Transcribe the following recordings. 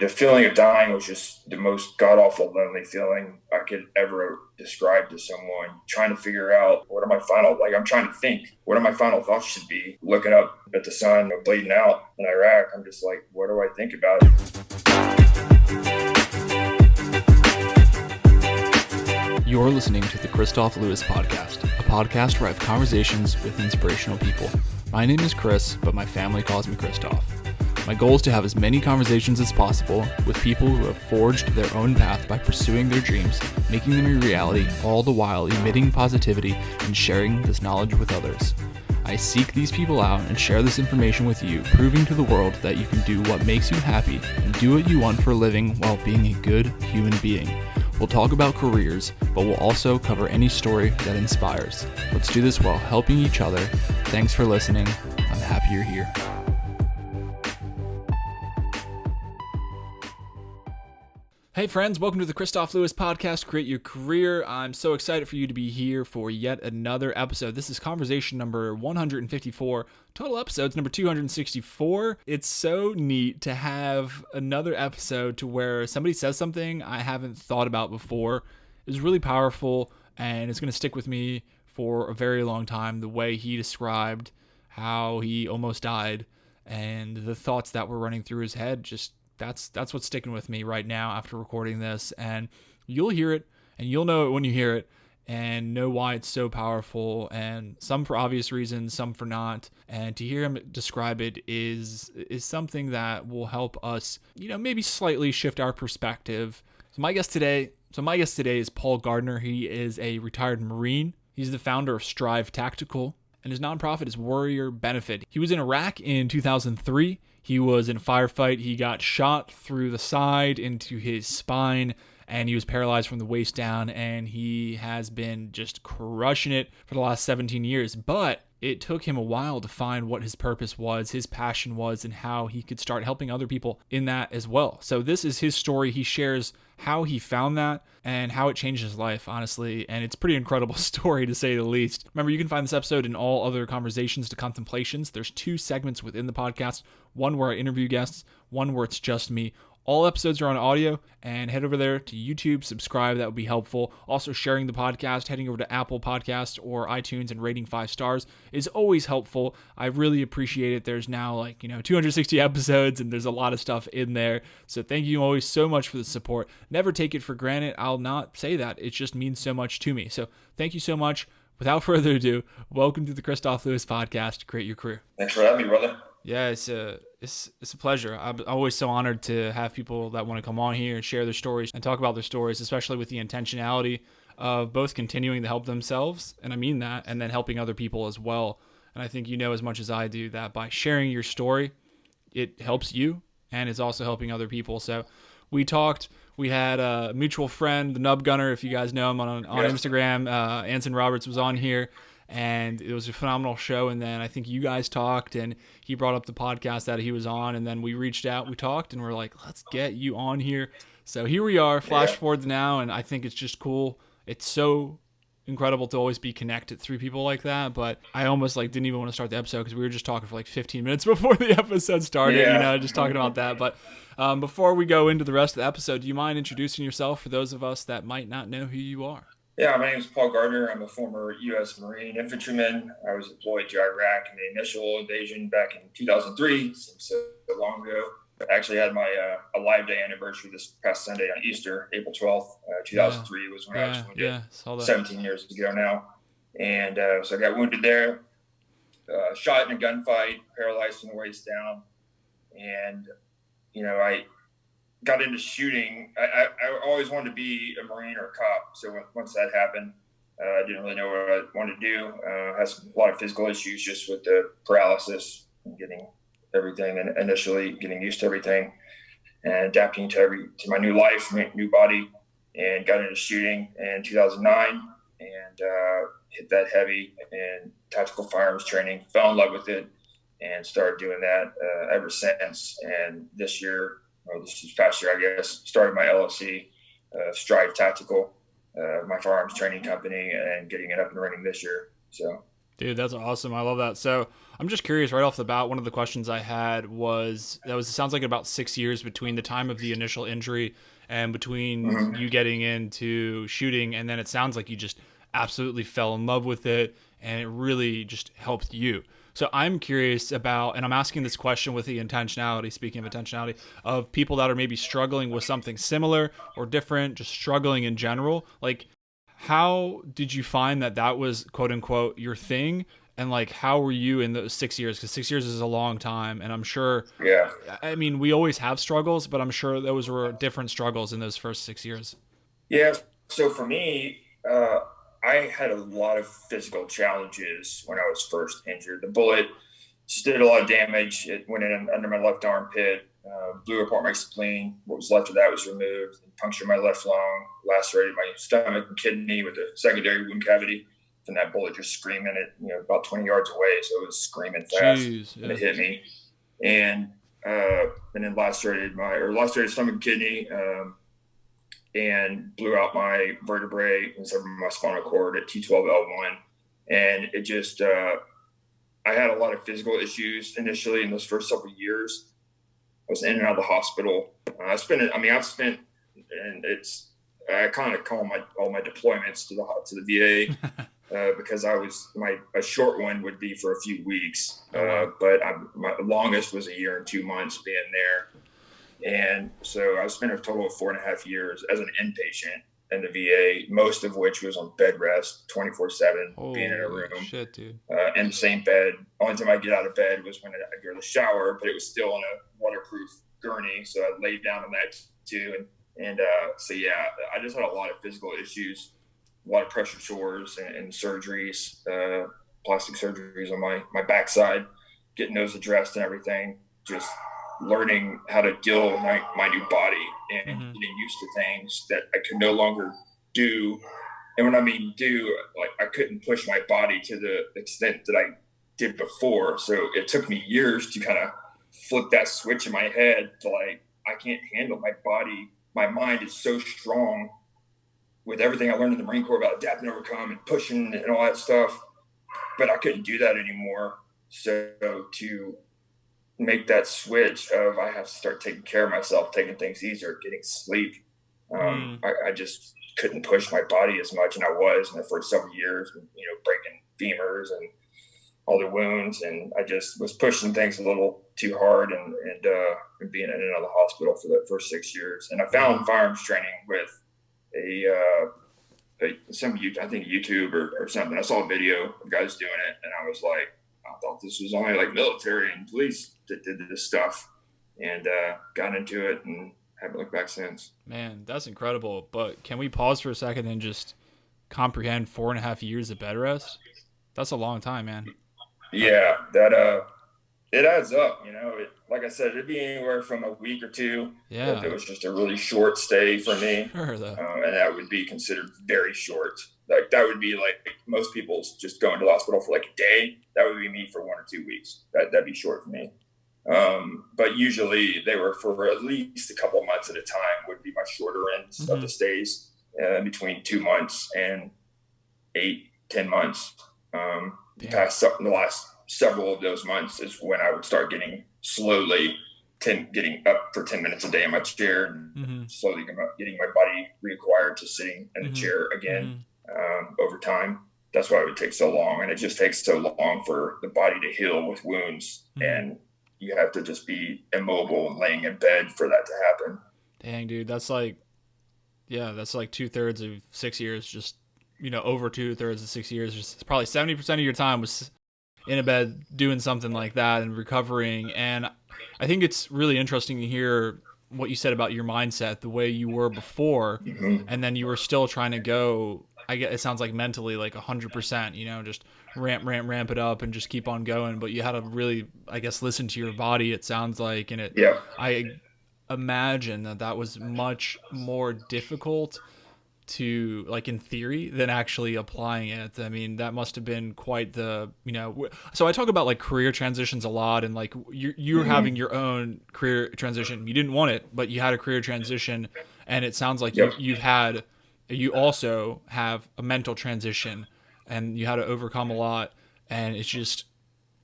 The feeling of dying was just the most god-awful, lonely feeling I could ever describe to someone. Trying to figure out I'm trying to think what my final thoughts should be. Looking up at the sun bleeding out in Iraq, I'm just like, what do I think about it? You're listening to the Kristof Lewis Podcast, a podcast where I have conversations with inspirational people. My name is Chris, but my family calls me Kristof. My goal is to have as many conversations as possible with people who have forged their own path by pursuing their dreams, making them a reality, all the while emitting positivity and sharing this knowledge with others. I seek these people out and share this information with you, proving to the world that you can do what makes you happy and do what you want for a living while being a good human being. We'll talk about careers, but we'll also cover any story that inspires. Let's do this while helping each other. Thanks for listening. I'm happy you're here. Hey friends, welcome to the Kristof Lewis Podcast, Create Your Career. I'm so excited for you to be here for yet another episode. This is conversation number 154, total episodes number 264. It's so neat to have another episode to where somebody says something I haven't thought about before. It's really powerful and it's going to stick with me for a very long time. The way he described how he almost died and the thoughts that were running through his head, just that's what's sticking with me right now after recording this. And you'll hear it and you'll know it when you hear it and know why it's so powerful, and some for obvious reasons, some for not. And to hear him describe it is something that will help us, maybe slightly shift our perspective. So my guest today is Paul Gardner. He is a retired Marine. He's the founder of Strive Tactical, and his nonprofit is Warrior Benefit. He was in Iraq in 2003. He was in a firefight. He got shot through the side into his spine, and he was paralyzed from the waist down, and he has been just crushing it for the last 17 years. But it took him a while to find what his purpose was, his passion was, and how he could start helping other people in that as well. So this is his story. He shares how he found that and how it changed his life, honestly. And it's a pretty incredible story, to say the least. Remember, you can find this episode and all other conversations to contemplations. There's 2 segments within the podcast, one where I interview guests, one where it's just me. All episodes are on audio, and head over there to YouTube, subscribe, that would be helpful. Also, sharing the podcast, heading over to Apple Podcasts or iTunes and rating 5 stars is always helpful. I really appreciate it. There's now 260 episodes, and there's a lot of stuff in there. So thank you always so much for the support. Never take it for granted. I'll not say that. It just means so much to me. So thank you so much. Without further ado, welcome to the Kristof Lewis Podcast, Create Your Career. Thanks for having me, brother. Yeah, it's a pleasure. I'm always so honored to have people that want to come on here and share their stories and talk about their stories, especially with the intentionality of both continuing to help themselves, and I mean that, and then helping other people as well. And I think you know as much as I do that by sharing your story, it helps you and it's also helping other people. So we had a mutual friend, the Nub Gunner, if you guys know him on Instagram, Anson Roberts was on here. And it was a phenomenal show. And then I think you guys talked and he brought up the podcast that he was on. And then we reached out, we talked, and we're like, let's get you on here. So here we are, flash forward now. And I think it's just cool. It's so incredible to always be connected through people like that. But I almost didn't even want to start the episode because we were just talking for 15 minutes before the episode started, just talking about that. But before we go into the rest of the episode, do you mind introducing yourself for those of us that might not know who you are? Yeah, my name is Paul Gardner. I'm a former U.S. Marine infantryman. I was deployed to Iraq in the initial invasion back in 2003, seems so long ago. I actually had my Alive Day anniversary this past Sunday on Easter, April 12th, 2003 was when I was wounded, 17 years ago now. And so I got wounded there, shot in a gunfight, paralyzed from the waist down. And, I got into shooting. I always wanted to be a Marine or a cop. So once that happened, I didn't really know what I wanted to do. Had a lot of physical issues just with the paralysis and getting everything, and initially getting used to everything and adapting to my new life, new body, and got into shooting in 2009 and hit that heavy in tactical firearms training, fell in love with it, and started doing that ever since. And this past year, I guess, started my LLC, Strive Tactical, my firearms training company, and getting it up and running this year. So, dude, that's awesome. I love that. So I'm just curious right off the bat. One of the questions I had was it sounds like about 6 years between the time of the initial injury and between Hmm. you getting into shooting, and then it sounds like you just absolutely fell in love with it, and it really just helped you. So I'm curious about, and I'm asking this question with the intentionality, speaking of intentionality, of people that are maybe struggling with something similar or different, just struggling in general. Like, how did you find that that was quote unquote your thing? And like, how were you in those 6 years? Because 6 years is a long time. And I'm sure, Yeah. I mean, we always have struggles, but I'm sure those were different struggles in those first 6 years. Yeah. So for me, I had a lot of physical challenges when I was first injured. The bullet just did a lot of damage. It went in under my left armpit, blew apart my spleen. What was left of that was removed, punctured my left lung, lacerated my stomach and kidney with a secondary wound cavity. And that bullet just screaming at, about 20 yards away. So it was screaming fast Jeez. when Yeah. it hit me. And, and then lacerated stomach and kidney, and blew out my vertebrae and some of my spinal cord at T12L1. And it just, I had a lot of physical issues initially in those first several years. I was in and out of the hospital. And I kind of call all my deployments to the VA, because a short one would be for a few weeks, Oh wow. but my longest was a year and 2 months being there. And so I spent a total of 4.5 years as an inpatient in the VA, most of which was on bed rest, 24/7, being in a Holy room, shit, dude. in the same bed. Only time I get out of bed was when I go to the shower, but it was still on a waterproof gurney, so I laid down on that too. So yeah, I just had a lot of physical issues, a lot of pressure sores and surgeries, plastic surgeries on my backside, getting those addressed and everything. Just learning how to deal with my new body and Mm-hmm. getting used to things that I could no longer do. And when I mean do, like I couldn't push my body to the extent that I did before. So it took me years to kind of flip that switch in my head to like, I can't handle my body. My mind is so strong with everything I learned in the Marine Corps about adapt and overcome and pushing and all that stuff, but I couldn't do that anymore. So to make that switch of I have to start taking care of myself, taking things easier, getting sleep. Mm. I just couldn't push my body as much, and I was in the first several years, breaking femurs and all the wounds, and I just was pushing things a little too hard, and being in and out of the hospital for the first 6 years. And I Wow. found firearms training with I think YouTube or something. I saw a video of guys doing it, and I was like, I thought this was only like military and police that did this stuff, and got into it and haven't looked back since. Man, that's incredible. But can we pause for a second and just comprehend 4.5 years of bed rest? That's a long time, man. Uh, Yeah, that it adds up. Like I said, it'd be anywhere from a week or two if it yeah, was just a really short stay for me, sure though. and that would be considered very short. Like that would be like most people's just going to the hospital for like a day. That would be me for 1 or 2 weeks. That'd be short for me. But usually they were for at least a couple months at a time. Would be my shorter ends of Mm-hmm. the stays, between 2 months and 8, 10 months. Damn. The last several of those months is when I would start getting slowly getting up for 10 minutes a day in my chair, and Mm-hmm. slowly getting my body reacquired to sitting in the Mm-hmm. chair again, Mm-hmm. over time. That's why it would take so long. And it just takes so long for the body to heal with wounds. Mm-hmm. And you have to just be immobile and laying in bed for that to happen. Dang, dude, that's like 2/3 of 6 years. Just over 2/3 of 6 years. Just probably 70% of your time was in a bed doing something like that and recovering. And I think it's really interesting to hear what you said about your mindset, the way you were before, Mm-hmm. and then you were still trying to go. I get it sounds like mentally like 100%. Just ramp it up and just keep on going. But you had to really, I guess, listen to your body. It sounds like, and Yeah. I imagine that that was much more difficult to like in theory than actually applying it. I mean, that must have been quite so I talk about like career transitions a lot, and like you're Mm-hmm. having your own career transition. You didn't want it, but you had a career transition, and it sounds like Yep. you also have a mental transition, and you had to overcome a lot. And it's just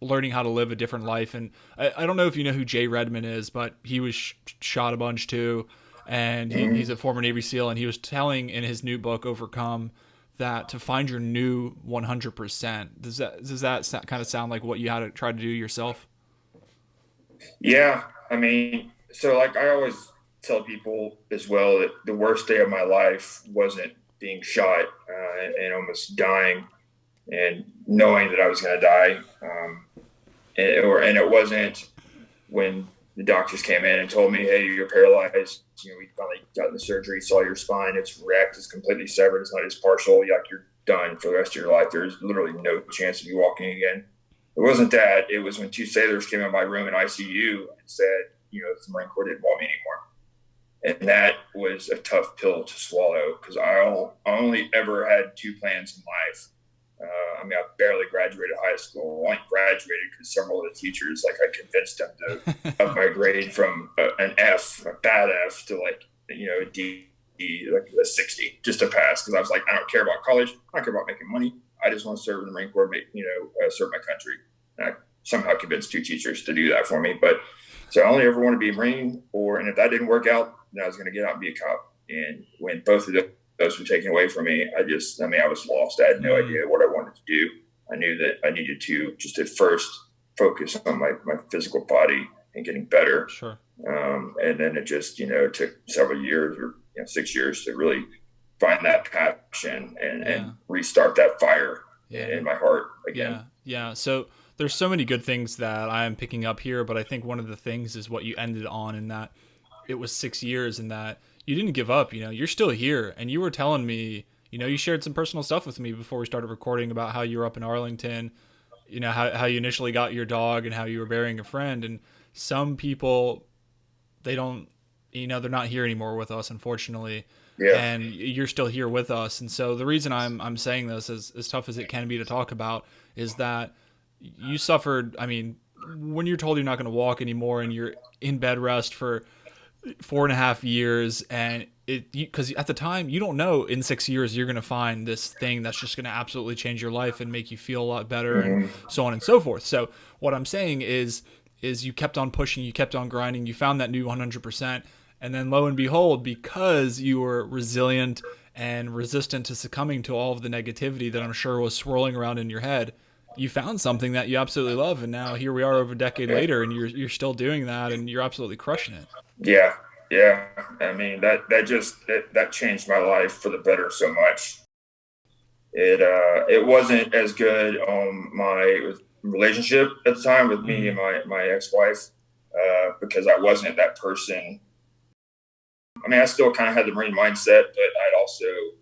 learning how to live a different life. And I don't know if you know who Jay Redman is, but he was shot a bunch too. And he's a former Navy SEAL, and he was telling in his new book, Overcome, that to find your new 100%. Does that kind of sound like what you had to try to do yourself? Yeah. I mean, so like I always tell people as well that the worst day of my life wasn't being shot and almost dying and knowing that I was going to die. And it wasn't when the doctors came in and told me, hey, you're paralyzed. We finally got the surgery, saw your spine. It's wrecked. It's completely severed. It's not just partial. You're done for the rest of your life. There's literally no chance of you walking again. It wasn't that. It was when two sailors came in my room in ICU and said, the Marine Corps didn't want me anymore. And that was a tough pill to swallow because I only ever had two plans in life. I barely graduated high school. I only graduated because several of the teachers, I convinced them to up my grade from an F, a bad F, to a D, like a 60, just to pass. Because I was like, I don't care about college. I don't care about making money. I just want to serve in the Marine Corps, serve my country. And I somehow convinced two teachers to do that for me. But so I only ever want to be a Marine, and if that didn't work out, then I was going to get out and be a cop. And when both of those were taken away from me, I was lost. I had no idea what I wanted to do. I knew that I needed to just at first focus on my physical body and getting better. Sure. And then it just, took several years or 6 years to really find that passion and restart that fire in my heart again. Yeah. So there's so many good things that I am picking up here, but I think one of the things is what you ended on, in that it was 6 years and that you didn't give up. You're still here, and you were telling me, you shared some personal stuff with me before we started recording about how you were up in Arlington, how you initially got your dog and how you were burying a friend. And some people, they don't, they're not here anymore with us, unfortunately. Yeah. And you're still here with us. And so the reason I'm saying this, as tough as it can be to talk about, is that you suffered. I mean, when you're told you're not going to walk anymore and you're in bed rest for 4.5 years, and because at the time you don't know in 6 years you're going to find this thing that's just going to absolutely change your life and make you feel a lot better, and so on and so forth. So what I'm saying is you kept on pushing, you kept on grinding, you found that new 100%, and then lo and behold, because you were resilient and resistant to succumbing to all of the negativity that I'm sure was swirling around in your head, you found something that you absolutely love. And now here we are over a decade later, and you're still doing that, and you're absolutely crushing it. Yeah. I mean, that changed my life for the better so much. It wasn't as good on my relationship at the time with me and my ex-wife, because I wasn't that person. I mean, I still kind of had the Marine mindset, but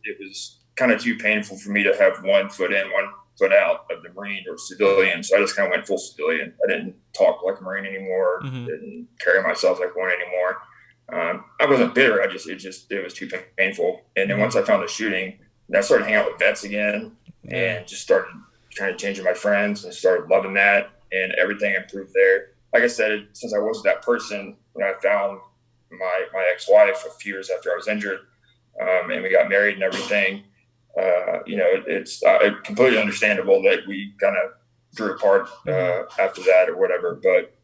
it was kind of too painful for me to have one foot in, one foot out of the Marine or civilian. So I just kind of went full civilian. I didn't talk like a Marine anymore. Didn't carry myself like one anymore. I wasn't bitter. It was too painful. And then once I found the shooting, I started hanging out with vets again, and just started kind of changing my friends and started loving that, and everything improved there. Like I said, since I wasn't that person, when I found my ex-wife a few years after I was injured, and we got married and everything, it's completely understandable that we kind of drew apart after that or whatever. But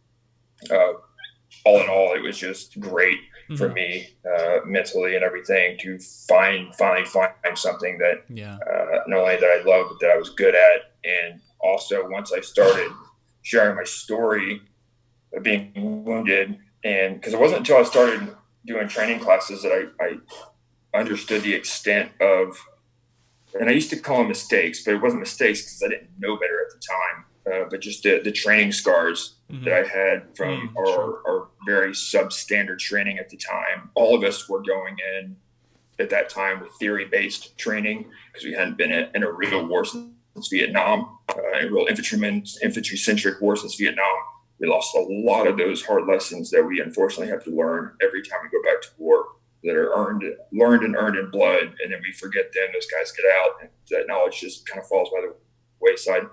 all in all, it was just great for me mentally and everything to finally find something that not only that I loved, but that I was good at. And also, once I started sharing my story of being wounded, and because it wasn't until I started doing training classes that I understood the extent of, and I used to call them mistakes, but it wasn't mistakes because I didn't know better at the time, but just the training scars that I had from our very substandard training at the time. All of us were going in at that time with theory-based training because we hadn't been in a real war since Vietnam, a real infantry-centric war since Vietnam. We lost a lot of those hard lessons that we unfortunately have to learn every time we go back to war, that are learned and earned in blood, and then we forget them. Those guys get out, and that knowledge just kind of falls by the wayside.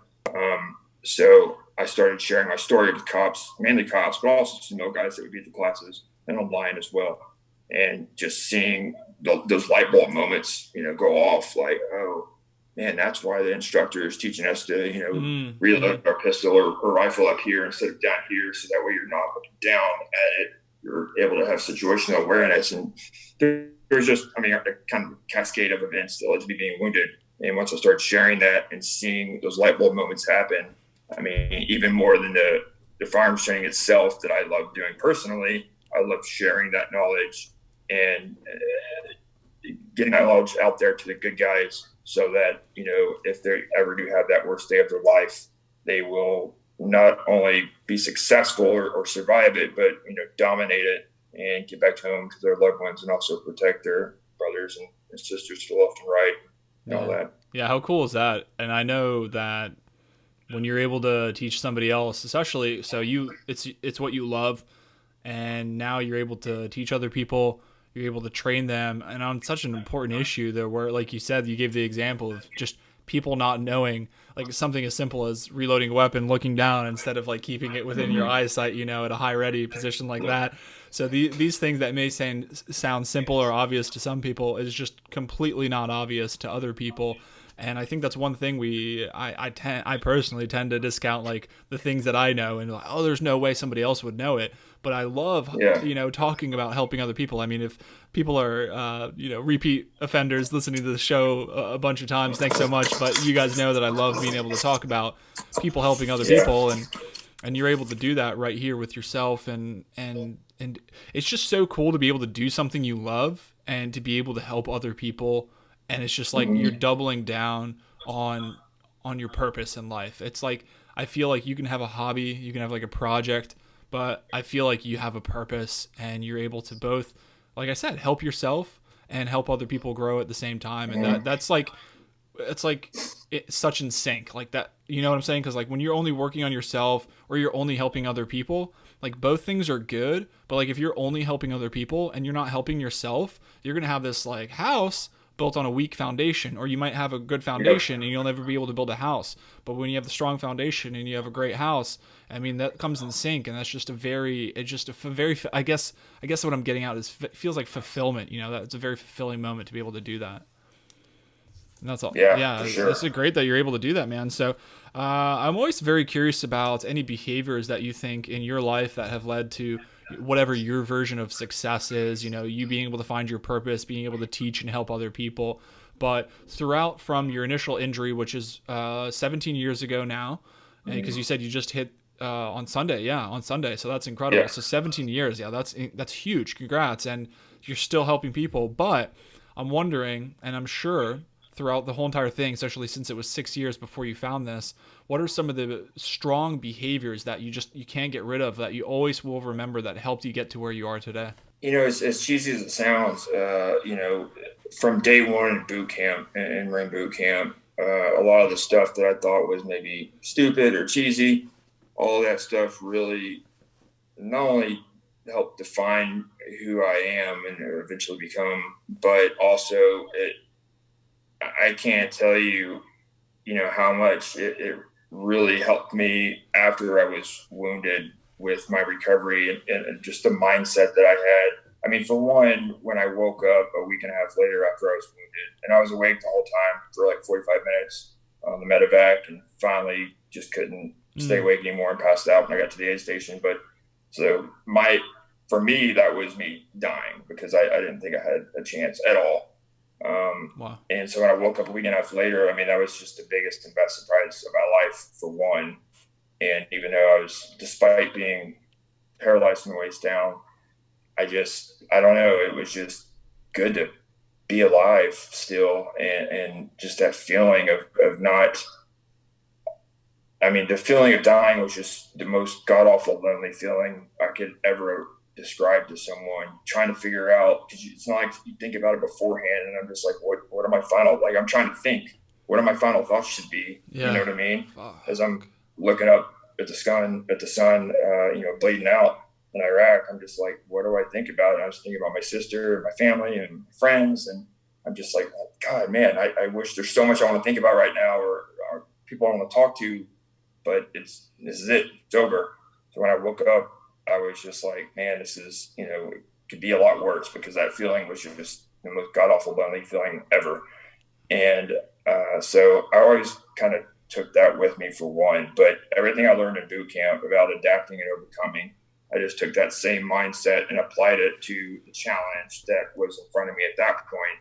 So I started sharing my story with cops, mainly cops, but also some guys that would be at the classes and online as well. And just seeing those light bulb moments, go off like, oh, man, that's why the instructor is teaching us to, Mm-hmm. reload our pistol or rifle up here instead of down here. So that way you're not looking down at it. You're able to have situational awareness. And there's just, a kind of cascade of events that led to me being wounded. And once I started sharing that and seeing those light bulb moments happen, even more than the firearms training itself that I love doing personally, I love sharing that knowledge and getting that knowledge out there to the good guys so that, if they ever do have that worst day of their life, they will not only be successful or survive it, but, dominate it and get back home to their loved ones and also protect their brothers and sisters to the left and right and all Yeah. that. Yeah. How cool is that? And I know that when you're able to teach somebody else, especially, so it's what you love, and now you're able to teach other people, you're able to train them, and on such an important issue there, where, like you said, you gave the example of just people not knowing, like something as simple as reloading a weapon, looking down instead of like keeping it within your eyesight, at a high ready position like that. So these things that may sound simple or obvious to some people is just completely not obvious to other people. And I think that's one thing I personally tend to discount, like the things that I know, and like, oh, there's no way somebody else would know it. But I love, Yeah. talking about helping other people. If people are, repeat offenders listening to the show a bunch of times, thanks so much. But you guys know that I love being able to talk about people helping other Yeah. people, and you're able to do that right here with yourself, and it's just so cool to be able to do something you love and to be able to help other people, and it's just like you're Mm-hmm. doubling down on your purpose in life. It's like I feel like you can have a hobby, you can have like a project, but I feel like you have a purpose and you're able to both, like I said, help yourself and help other people grow at the same time. And Mm-hmm. that's like it's such in sync like that. You know what I'm saying? Because like when you're only working on yourself or you're only helping other people, like both things are good. But like if you're only helping other people and you're not helping yourself, you're gonna have this like house built on a weak foundation, or you might have a good Yep. foundation and you'll never be able to build a house. But when you have the strong foundation and you have a great house, that comes in sync, and that's just I guess what I'm getting at is feels like fulfillment. That's a very fulfilling moment to be able to do that. And that's all. Yeah, Yeah, for it's sure. great that you're able to do that, man. So, I'm always very curious about any behaviors that you think in your life that have led to whatever your version of success is. You being able to find your purpose, being able to teach and help other people. But throughout from your initial injury, which is 17 years ago now, because Mm-hmm. you said you just hit on Sunday, yeah, on Sunday. So that's incredible. Yeah. So 17 years, yeah, that's huge. Congrats, and you're still helping people. But I'm wondering, and I'm sure throughout the whole entire thing, especially since it was 6 years before you found this, what are some of the strong behaviors that you can't get rid of, that you always will remember, that helped you get to where you are today? As cheesy as it sounds, from day one in boot camp and Marine boot camp, a lot of the stuff that I thought was maybe stupid or cheesy, all that stuff really not only helped define who I am and eventually become, but also I can't tell you, how much it really helped me after I was wounded with my recovery and just the mindset that I had. For one, when I woke up a week and a half later after I was wounded, and I was awake the whole time for like 45 minutes on the medevac, and finally just couldn't stay Mm, awake anymore and passed out when I got to the aid station. But so for me, that was me dying because I didn't think I had a chance at all. wow. And so when I woke up a week and a half later, that was just the biggest and best surprise of my life, for one. And even though despite being paralyzed from the waist down, I don't know, it was just good to be alive still. And just that feeling of not, the feeling of dying was just the most god awful, lonely feeling I could ever describe to someone. Trying to figure out, because it's not like you think about it beforehand. And I'm just like, what are my final? Like, I'm trying to think what are my final thoughts should be. You know Yeah. what I mean? As Fuck. I'm looking up at the sun, bleeding out in Iraq, I'm just like, what do I think about? And I was thinking about my sister and my family and my friends, and I'm just like, oh, God, man, I wish there's so much I want to think about right now, or people I want to talk to, but this is it. It's over. So when I woke up, I was just like, man, this is, it could be a lot worse, because that feeling was just the most god awful lonely feeling ever. And so I always kind of took that with me for one. But everything I learned in boot camp about adapting and overcoming, I just took that same mindset and applied it to the challenge that was in front of me at that point,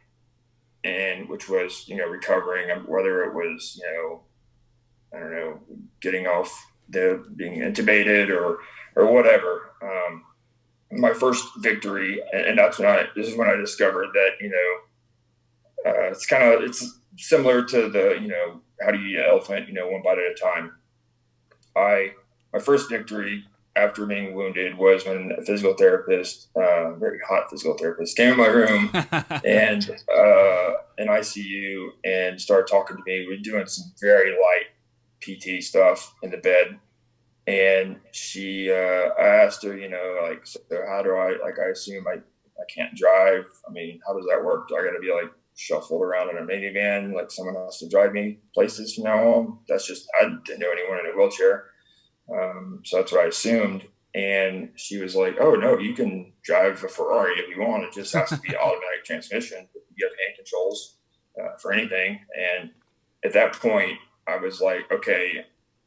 and which was, recovering, whether it was, I don't know, getting off being intubated or whatever. My first victory, and this is when I discovered that, it's similar to the, how do you eat an elephant, one bite at a time. My first victory after being wounded was when a physical therapist, very hot physical therapist, came in my room and in ICU and started talking to me. We were doing some very light PT stuff in the bed. And I asked her, so how do I assume I can't drive. I mean, how does that work? Do I got to be like shuffled around in a minivan? Like someone has to drive me places from now on? I didn't know anyone in a wheelchair. So that's what I assumed. And she was like, oh no, you can drive a Ferrari if you want. It just has to be automatic transmission. You have hand controls for anything. And at that point I was like, okay,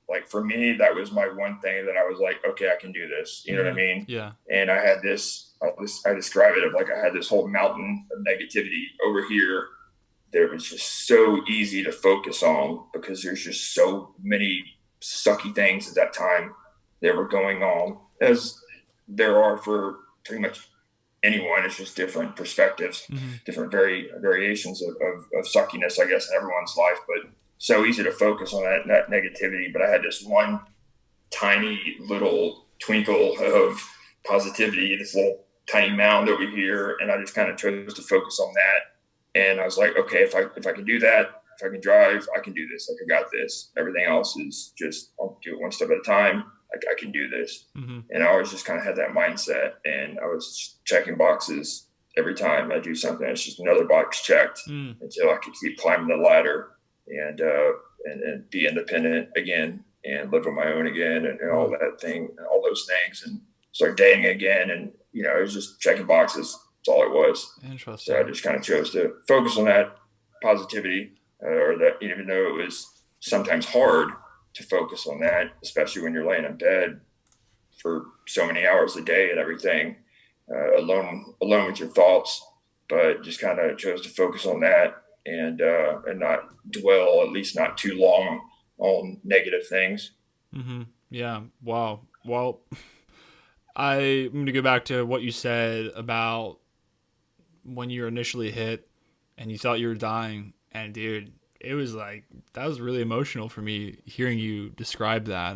like for me, that was my one thing that I was like, okay, I can do this. You know what I mean? Yeah. And I had I describe it of like, I had this whole mountain of negativity over here that was just so easy to focus on because there's just so many sucky things at that time that were going on, as there are for pretty much anyone. It's just different perspectives, different variations of suckiness, I guess, in everyone's life, but so easy to focus on that negativity. But I had this one tiny little twinkle of positivity, this little tiny mound over here. And I just kind of chose to focus on that. And I was like, okay, if I can do that, if I can drive, I can do this. Like, I got this. Everything else is just, I'll do it one step at a time. Like, I can do this. And I always just kind of had that mindset, and I was checking boxes every time I do something. It's just another box checked until I could keep climbing the ladder and be independent again and live on my own again and all that thing, all those things, and start dating again. And, it was just checking boxes. That's all it was. Interesting. So I just kind of chose to focus on that positivity, or that, even though it was sometimes hard to focus on that, especially when you're laying in bed for so many hours a day and everything, alone with your thoughts, but just kind of chose to focus on that and not dwell, at least not too long, on negative things. Yeah. Wow. Well, I'm going to go back to what you said about when you were initially hit and you thought you were dying. And dude, it was like, that was really emotional for me hearing you describe that.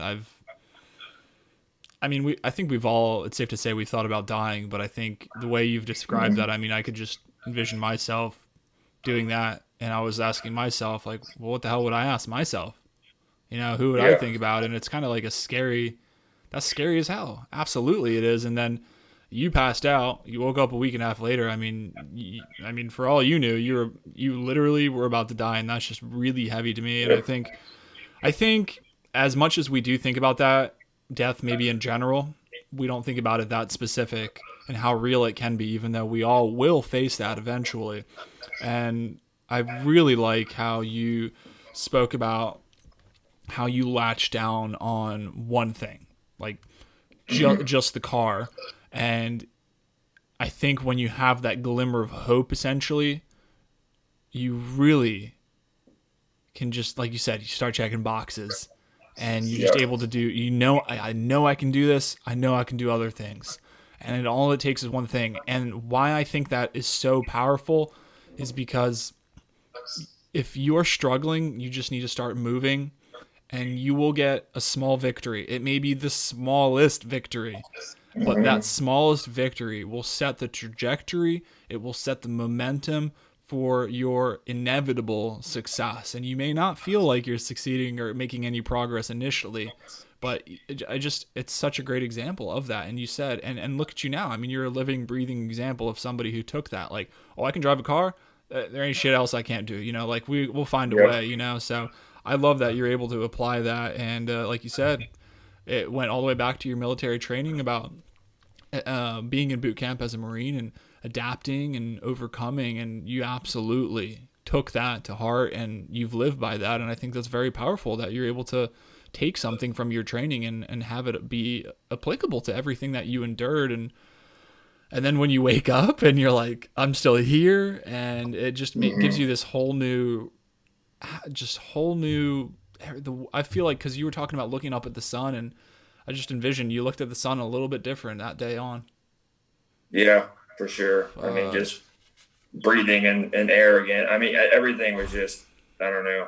I think we've all, it's safe to say we thought about dying, but I think the way you've described that, I could just envision myself doing that. And I was asking myself, like, well, what the hell would I ask myself? Who would I think about? And it's kind of like that's scary as hell. Absolutely it is. And then you passed out, you woke up a week and a half later. For all you knew, you literally were about to die. And that's just really heavy to me. And I think as much as we do think about that, death maybe in general, we don't think about it that specific and how real it can be, even though we all will face that eventually. And I really like how you spoke about how you latched down on one thing, like just the car. And I think when you have that glimmer of hope, essentially, you really can just, like you said, you start checking boxes and you're just able to do, I know I can do this. I know I can do other things. And all it takes is one thing. And why I think that is so powerful is because if you're struggling, you just need to start moving and you will get a small victory. It may be the smallest victory, but that smallest victory will set the trajectory. It will set the momentum for your inevitable success. And you may not feel like you're succeeding or making any progress initially, but it's such a great example of that. And you said, and look at you now. You're a living, breathing example of somebody who took that. Like, oh, I can drive a car. There ain't shit else I can't do. Like we'll find a way. So I love that you're able to apply that. And like you said, it went all the way back to your military training about being in boot camp as a Marine and adapting and overcoming. And you absolutely took that to heart and you've lived by that. And I think that's very powerful that you're able to take something from your training and have it be applicable to everything that you endured. And then when you wake up and you're like, I'm still here, and it just gives you this whole new, I feel like, because you were talking about looking up at the sun, and I just envisioned you looked at the sun a little bit different that day on. Yeah, for sure. I mean, just breathing and air again. I mean, everything was just, I don't know,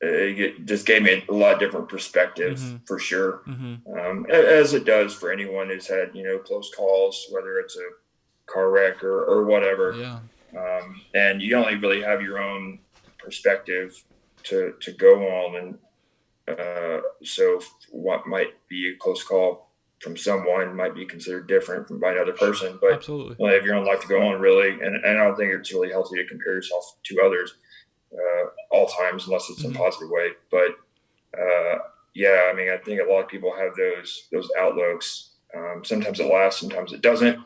it just gave me a lot of different perspective for sure. As it does for anyone who's had, close calls, whether it's a car wreck or whatever. Yeah. And you only really have your own perspective to go on. And so what might be a close call from someone might be considered different from by another person, but absolutely, you have your own life to go on, really. And I don't think it's really healthy to compare yourself to others all times, unless it's in a positive way. But yeah, I mean, I think a lot of people have those outlooks. Sometimes it lasts, sometimes it doesn't.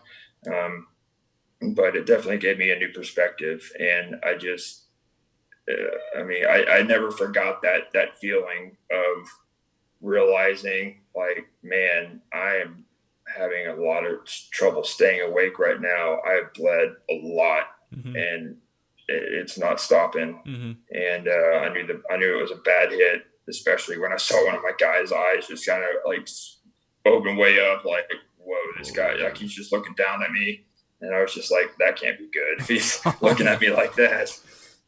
But it definitely gave me a new perspective, and I just, I never forgot that feeling of realizing, like, man, I am having a lot of trouble staying awake right now. I've bled a lot, and it's not stopping. And I knew it was a bad hit, especially when I saw one of my guy's eyes just kind of like open way up, like, whoa, this guy, like, he's just looking down at me. And I was just like, that can't be good if he's looking at me like that.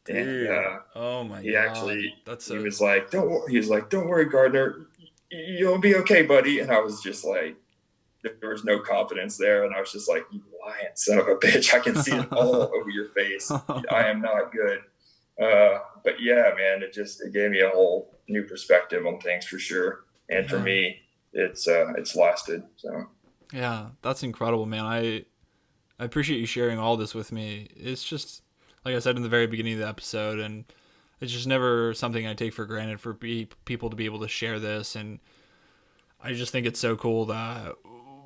Dude. And oh my he God. actually, he was like, don't worry, Gardner, you'll be okay, buddy. And I was just like, there was no confidence there. And I was just like, you lying son of a bitch. I can see it all over your face. I am not good. But yeah, man, it gave me a whole new perspective on things for sure. And for me, it's lasted. So yeah, that's incredible, man. I appreciate you sharing all this with me. It's just, like I said in the very beginning of the episode, and it's just never something I take for granted for people to be able to share this. And I just think it's so cool that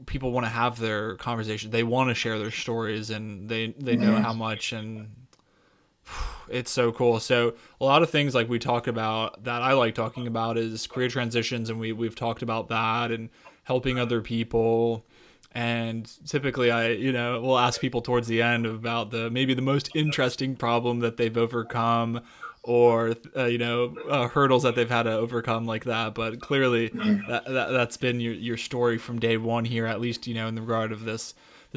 people want to have their conversation. They want to share their stories, and they know how much, and it's so cool. So a lot of things like we talk about that I like talking about is career transitions, and we've talked about that and helping other people. And typically we'll ask people towards the end about maybe the most interesting problem that they've overcome, or hurdles that they've had to overcome like that. But clearly that's been your story from day one here, at least, in the regard of this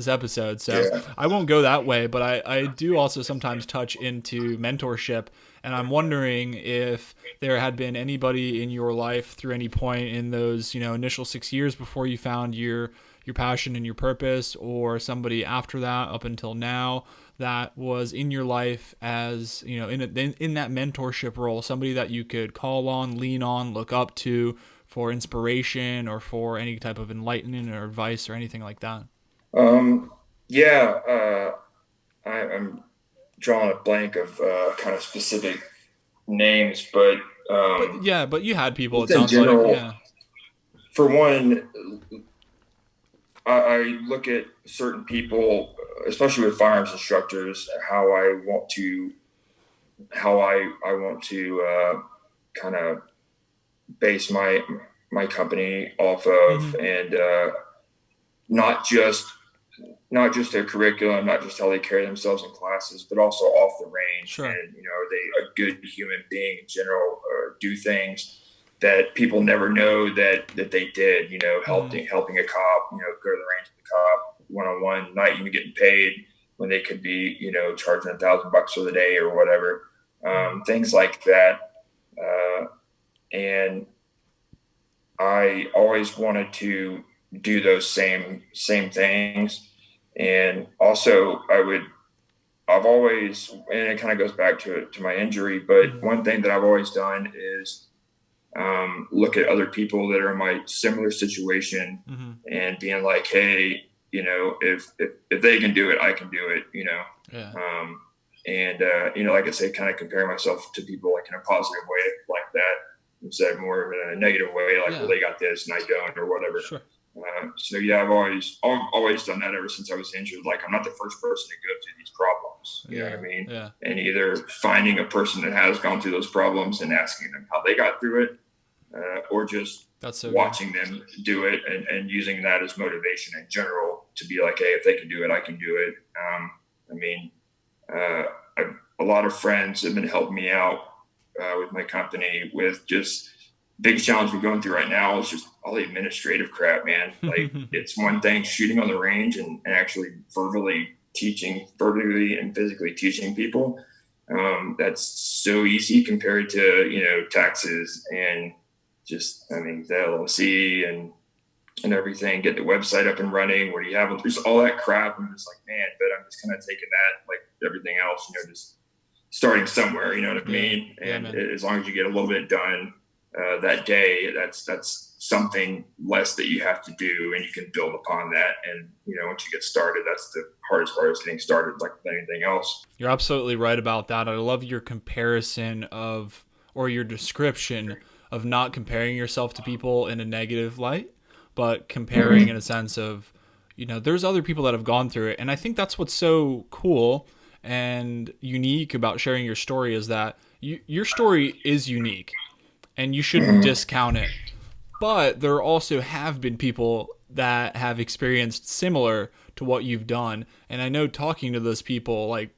episode. So I won't go that way, but I do also sometimes touch into mentorship. And I'm wondering if there had been anybody in your life through any point in those, initial 6 years before you found your passion and your purpose, or somebody after that up until now that was in your life as, in that mentorship role, somebody that you could call on, lean on, look up to for inspiration or for any type of enlightenment or advice or anything like that. I'm drawing a blank of kind of specific names, but you had people, it sounds general, like. Yeah. For one, I look at certain people, especially with firearms instructors, how I want to kind of base my company off of, and not just their curriculum, not just how they carry themselves in classes, but also off the range. Sure. And are they a good human being in general, or do things that people never know that they did, helping a cop, go to the range with the cop one-on-one, not even getting paid when they could be, charging $1,000 for the day or whatever. Things like that. And I always wanted to do those same things. And also I've always, and it kind of goes back to my injury, but one thing that I've always done is look at other people that are in my similar situation and being like, hey, if they can do it, I can do it, Yeah. Like I say, kind of compare myself to people like in a positive way like that, instead of more in a negative way, like, well, they got this and I don't, or whatever. Sure. So yeah, I've always done that ever since I was injured. Like I'm not the first person to go through these problems. You know what I mean? Yeah. And either finding a person that has gone through those problems and asking them how they got through it, or just watching them do it and using that as motivation in general to be like, hey, if they can do it, I can do it. A lot of friends have been helping me out with my company with just biggest challenge we're going through right now is just all the administrative crap, man. Like it's one thing shooting on the range and actually verbally and physically teaching people. That's so easy compared to, taxes and just, the LLC and everything, get the website up and running. What do you have? There's all that crap. I'm just like, man, but I'm just kind of taking that, like everything else, just starting somewhere, you know what I mean? And as long as you get a little bit done, that day, that's something less that you have to do, and you can build upon that. And once you get started, that's the hardest part, is getting started, like anything else. You're absolutely right about that. I love your comparison or your description of not comparing yourself to people in a negative light, but comparing in a sense of, there's other people that have gone through it. And I think that's what's so cool and unique about sharing your story, is that your story is unique. And you shouldn't discount it. But there also have been people that have experienced similar to what you've done. And I know, talking to those people, like,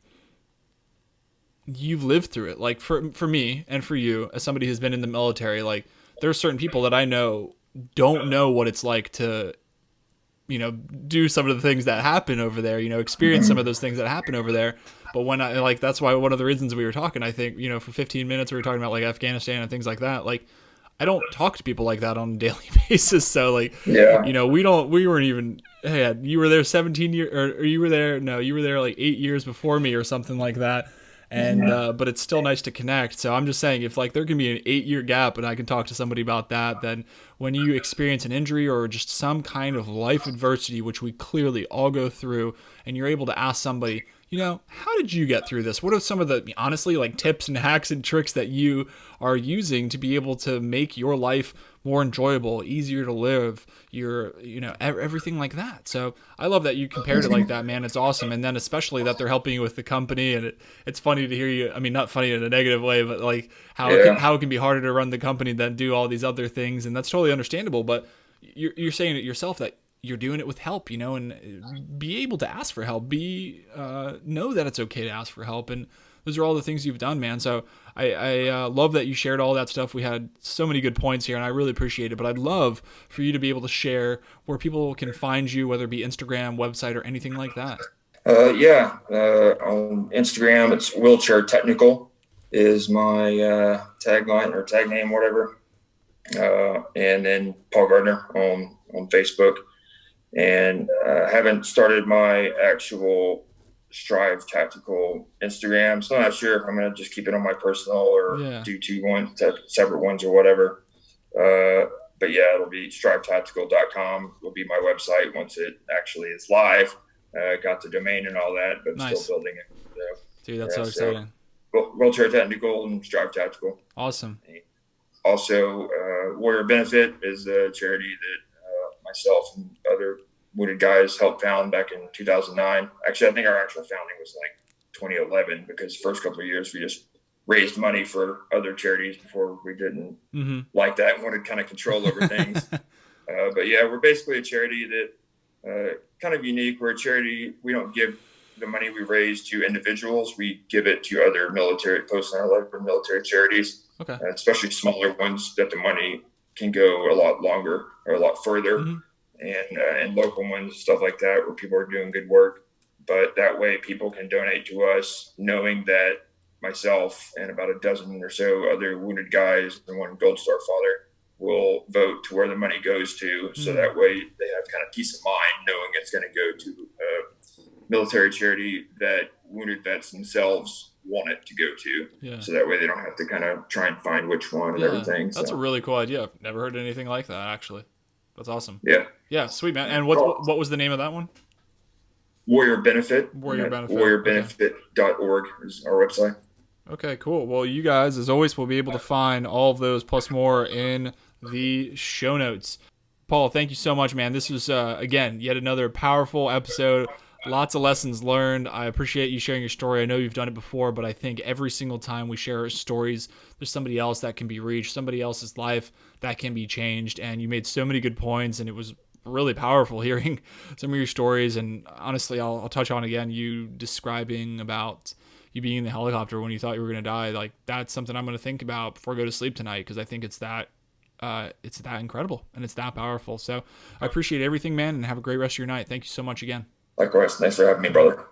you've lived through it. Like for me and for you, as somebody who's been in the military, like, there are certain people that I know don't know what it's like to, do some of the things that happen over there, experience some of those things that happen over there. But when that's why one of the reasons we were talking, I think, for 15 minutes, we were talking about like Afghanistan and things like that. Like, I don't talk to people like that on a daily basis. So like, we weren't even, hey, you were there 17 years, or you were there like 8 years before me or something like that. And, but it's still nice to connect. So I'm just saying, if like there can be an 8-year gap and I can talk to somebody about that, then when you experience an injury or just some kind of life adversity, which we clearly all go through, and you're able to ask somebody, how did you get through this? What are some of the, honestly, like tips and hacks and tricks that you are using to be able to make your life more enjoyable, easier to live, everything like that. So I love that you compared it like that, man. It's awesome. And then especially that they're helping you with the company, and it's funny to hear you. I mean, not funny in a negative way, but like how it can be harder to run the company than do all these other things. And that's totally understandable. But you're saying it yourself that you're doing it with help, and be able to ask for help, know that it's okay to ask for help. And those are all the things you've done, man. So I love that you shared all that stuff. We had so many good points here, and I really appreciate it. But I'd love for you to be able to share where people can find you, whether it be Instagram, website, or anything like that. On Instagram, it's Wheelchair Technical is my tagline or tag name, whatever. And then Paul Gardner on Facebook. And I haven't started my actual Strive Tactical Instagram, so I'm not sure if I'm going to just keep it on my personal or do separate ones or whatever. But yeah, it'll be strivetactical.com will be my website once it actually is live. Got the domain and all that, but I'm still building it. So, dude, that's so exciting. Wheelchair Technical and Strive Tactical. Awesome. Also, Warrior Benefit is a charity that myself and other wounded guys helped found back in 2009. Actually, I think our actual founding was like 2011, because the first couple of years we just raised money for other charities before we didn't like that and wanted kind of control over things. But yeah, we're basically a charity that kind of unique. We're a charity. We don't give the money we raise to individuals. We give it to other military post-9/11 military charities, especially smaller ones that the money can go a lot longer or a lot further, and local ones, stuff like that, where people are doing good work. But that way people can donate to us, knowing that myself and about a dozen or so other wounded guys and one Gold Star father will vote to where the money goes to. So that way they have kind of peace of mind knowing it's going to go to a military charity that wounded vets themselves want it to go to. So that way they don't have to kind of try and find which one and everything. That's a really cool idea. I've never heard anything like that, actually. That's awesome. Yeah, sweet, man. And what was the name of that one? Warrior Benefit. Warriorbenefit.org is our website. Okay, cool. Well, you guys, as always, will be able to find all of those plus more in the show notes. Paul, thank you so much, man. This was, again, yet another powerful episode. Lots of lessons learned. I appreciate you sharing your story. I know you've done it before, but I think every single time we share our stories, there's somebody else that can be reached, somebody else's life that can be changed. And you made so many good points, and it was really powerful hearing some of your stories. And honestly, I'll touch on again you describing about you being in the helicopter when you thought you were going to die. Like, that's something I'm going to think about before I go to sleep tonight, because I think it's that incredible and it's that powerful. So I appreciate everything, man, and have a great rest of your night. Thank you so much again. Likewise. Thanks for having me, brother.